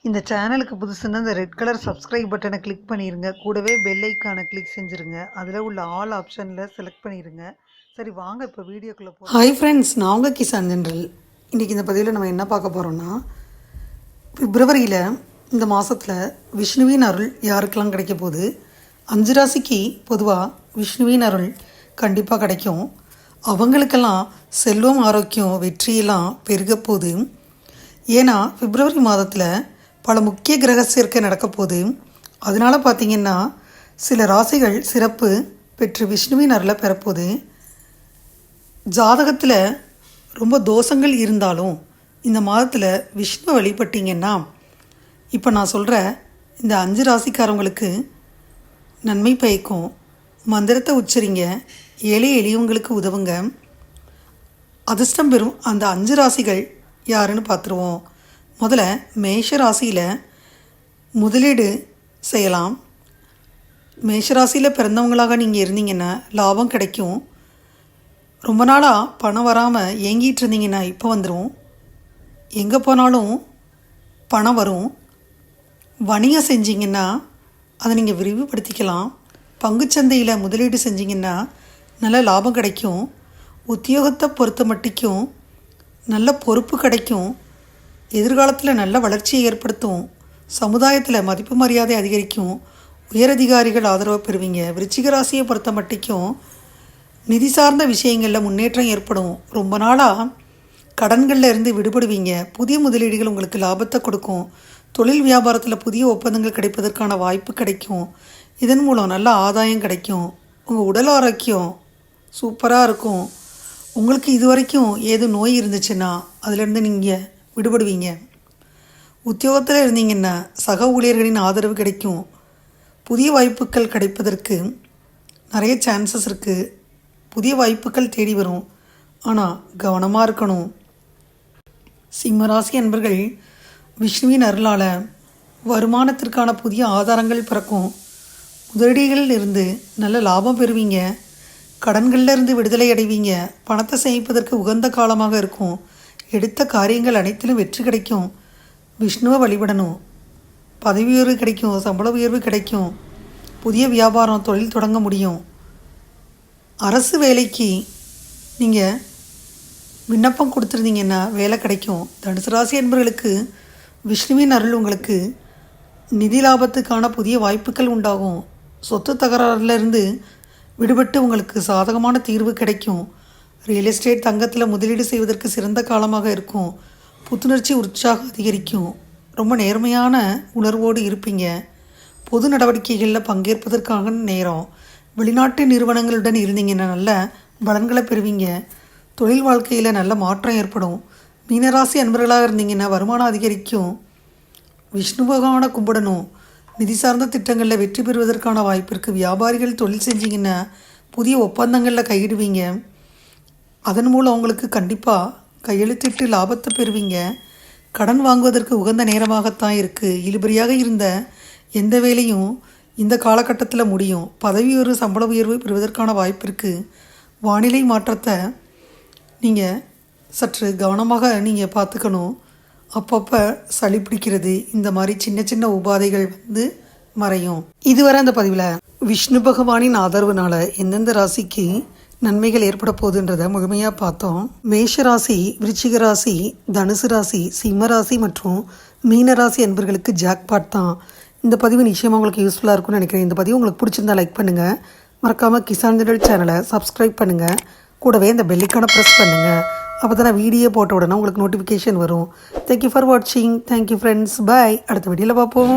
இந்த சேனலுக்கு புதுசுன்னா இந்த ரெட் கலர் சப்ஸ்கிரைப் பட்டனை கிளிக் பண்ணிடுங்க. கூடவே பெல் ஐக்கானை கிளிக் செஞ்சுருங்க. அதில் உள்ள ஆல் ஆப்ஷனில் செலக்ட் பண்ணிடுங்க. சரி வாங்க இப்போ வீடியோக்குள்ளே போகிறோம். ஹாய் ஃப்ரெண்ட்ஸ், நான் உங்கள் கிசான் ஜென்ரல். இன்றைக்கி இந்த பதிவில் நம்ம என்ன பார்க்க போகிறோன்னா, பிப்ரவரியில் இந்த மாதத்தில் விஷ்ணுவின் அருள் யாருக்கெல்லாம் கிடைக்க போகுது. 5 ராசிக்கு பொதுவாக விஷ்ணுவின் அருள் கண்டிப்பாக கிடைக்கும். அவங்களுக்கெல்லாம் செல்வம், ஆரோக்கியம், வெற்றியெல்லாம் பெருக போகுது. ஏன்னா பிப்ரவரி மாதத்தில் பல முக்கிய கிரக சேர்க்கை நடக்க போகுது. அதனால் பார்த்திங்கன்னா சில ராசிகள் சிறப்பு பெற்று விஷ்ணுவின் அருளை பெறப்போகுது. ஜாதகத்தில் ரொம்ப தோஷங்கள் இருந்தாலும் இந்த மாதத்தில் விஷ்ணு வழிபட்டிங்கன்னா இப்போ நான் சொல்கிற இந்த 5 ராசிக்காரவங்களுக்கு நன்மை பயக்கும். மந்திரத்தை உச்சரிங்க, ஏழை எளியவங்களுக்கு உதவுங்க. அதிர்ஷ்டம் பெறும் அந்த 5 ராசிகள் யாருன்னு பார்த்துருவோம். முதல்ல மேஷ ராசியில் முதலீடு செய்யலாம். மேஷ ராசியில் பிறந்தவங்களாக நீங்கள் இருந்தீங்கன்னா லாபம் கிடைக்கும். ரொம்ப நாளாக பணம் வராமல் ஏங்கிட்டு இருந்தீங்கன்னா இப்போ வந்துடும். எங்கே போனாலும் பணம் வரும். வணிகம் செஞ்சிங்கன்னா அதை நீங்கள் விரிவுபடுத்திக்கலாம். பங்குச்சந்தையில் முதலீடு செஞ்சிங்கன்னா நல்ல லாபம் கிடைக்கும். உத்தியோகத்தை பொறுத்த மட்டிக்கும் நல்ல பொறுப்பு கிடைக்கும். எதிர்காலத்தில் நல்ல வளர்ச்சியை ஏற்படுத்தும். சமுதாயத்தில் மதிப்பு மரியாதை அதிகரிக்கும். உயரதிகாரிகள் ஆதரவை பெறுவீங்க. விருச்சிக ராசியை பொறுத்த மட்டிக்கும் நிதி சார்ந்த விஷயங்களில் முன்னேற்றம் ஏற்படும். ரொம்ப நாளாக கடன்களில் இருந்து விடுபடுவீங்க. புதிய முதலீடுகள் உங்களுக்கு லாபத்தை கொடுக்கும். தொழில் வியாபாரத்தில் புதிய ஒப்பந்தங்கள் கிடைப்பதற்கான வாய்ப்பு கிடைக்கும். இதன் மூலம் நல்ல ஆதாயம் கிடைக்கும். உங்கள் உடல் ஆரோக்கியம் சூப்பராக இருக்கும். உங்களுக்கு இது வரைக்கும் ஏதும் நோய் இருந்துச்சுன்னா அதிலேருந்து நீங்கள் விடுபடுவீங்க. உத்தியோகத்தில் இருந்தீங்கன்னா சக ஊழியர்களின் ஆதரவு கிடைக்கும். புதிய வாய்ப்புகள் கிடைப்பதற்கு நிறைய சான்சஸ் இருக்குது. புதிய வாய்ப்புகள் தேடி வரும். ஆனால் கவனமாக இருக்கணும். சிம்மராசி அன்பர்கள், விஷ்ணுவின் அருளால் வருமானத்திற்கான புதிய ஆதாரங்கள் பிறக்கும். முதலீடுகளில் இருந்து நல்ல லாபம் பெறுவீங்க. கடன்களில் இருந்து விடுதலை அடைவீங்க. பணத்தை சேமிப்பதற்கு உகந்த காலமாக இருக்கும். எடுத்த காரியங்கள் அனைத்திலும் வெற்றி கிடைக்கும். விஷ்ணுவை வழிபடணும். பதவி உயர்வு கிடைக்கும். சம்பள உயர்வு கிடைக்கும். புதிய வியாபாரம், தொழில் தொடங்க முடியும். அரசு வேலைக்கு நீங்கள் விண்ணப்பம் கொடுத்துருந்தீங்கன்னா வேலை கிடைக்கும். தனுசு ராசி என்பவர்களுக்கு விஷ்ணுவின் அருள் உங்களுக்கு நிதி லாபத்துக்கான புதிய வாய்ப்புகள் உண்டாகும். சொத்து தகராறிலிருந்து விடுபட்டு உங்களுக்கு சாதகமான தீர்வு கிடைக்கும். ரியல் எஸ்டேட், தங்கத்தில் முதலீடு செய்வதற்கு சிறந்த காலமாக இருக்கும். புத்துணர்ச்சி, உற்சாகம் அதிகரிக்கும். ரொம்ப நேர்மையான உணர்வோடு இருப்பீங்க. பொது நடவடிக்கைகளில் பங்கேற்பதற்கான நேரம். வெளிநாட்டு நிறுவனங்களுடன் இருந்தீங்கன்னா நல்ல பலன்களை பெறுவீங்க. தொழில் வாழ்க்கையில் நல்ல மாற்றம் ஏற்படும். மீனராசி அன்பர்களாக இருந்தீங்கன்னா வருமானம் அதிகரிக்கும். விஷ்ணு பகவானை கும்பிடணும். நிதி சார்ந்த திட்டங்களில் வெற்றி பெறுவதற்கான வாய்ப்பு இருக்குது. வியாபாரிகள் தொழில் செஞ்சிங்கன்னா புதிய ஒப்பந்தங்களில் கையிடுவீங்க. அதன் மூலம் அவங்களுக்கு கண்டிப்பாக கையெழுத்திட்டு லாபத்தை பெறுவீங்க. கடன் வாங்குவதற்கு உகந்த நேரமாகத்தான் இருக்குது. இழுபறியாக இருந்த எந்த வேலையும் இந்த காலகட்டத்தில் முடியும். பதவி உயர்வு, சம்பள உயர்வு பெறுவதற்கான வாய்ப்பு இருக்குது. வானிலை மாற்றத்தை நீங்கள் சற்று கவனமாக நீங்கள் பார்த்துக்கணும். அப்பப்போ சளி பிடிக்கிறது, இந்த மாதிரி சின்ன சின்ன உபாதைகள் மறையும். இதுவரை அந்த பதிவில் விஷ்ணு பகவானின் ஆதரவுனால எந்தெந்த ராசிக்கு நன்மைகள் ஏற்பட போகுதுன்றதை முழுமையாக பார்த்தோம். மேஷ ராசி, விருச்சிக ராசி, தனுசு ராசி, சிம்ம ராசி மற்றும் மீன ராசி என்பவர்களுக்கு ஜாக்பாட் தான். இந்த பதிவு நிச்சயமாக உங்களுக்கு யூஸ்ஃபுல்லாக இருக்கும்னு நினைக்கிறேன். இந்த பதிவு உங்களுக்கு பிடிச்சிருந்தா லைக் பண்ணுங்கள். மறக்காமல் கிசான் ஜெனரல் சேனலை சப்ஸ்கிரைப் பண்ணுங்கள். கூடவே இந்த பெல்லைக்கான ப்ரெஸ் பண்ணுங்கள். அப்போ தான் நான் வீடியோ போட்ட உடனே உங்களுக்கு நோட்டிஃபிகேஷன் வரும். தேங்க்யூ ஃபார் வாட்சிங். Thank you friends. பாய். அடுத்த வீடியோவில் பார்ப்போம்.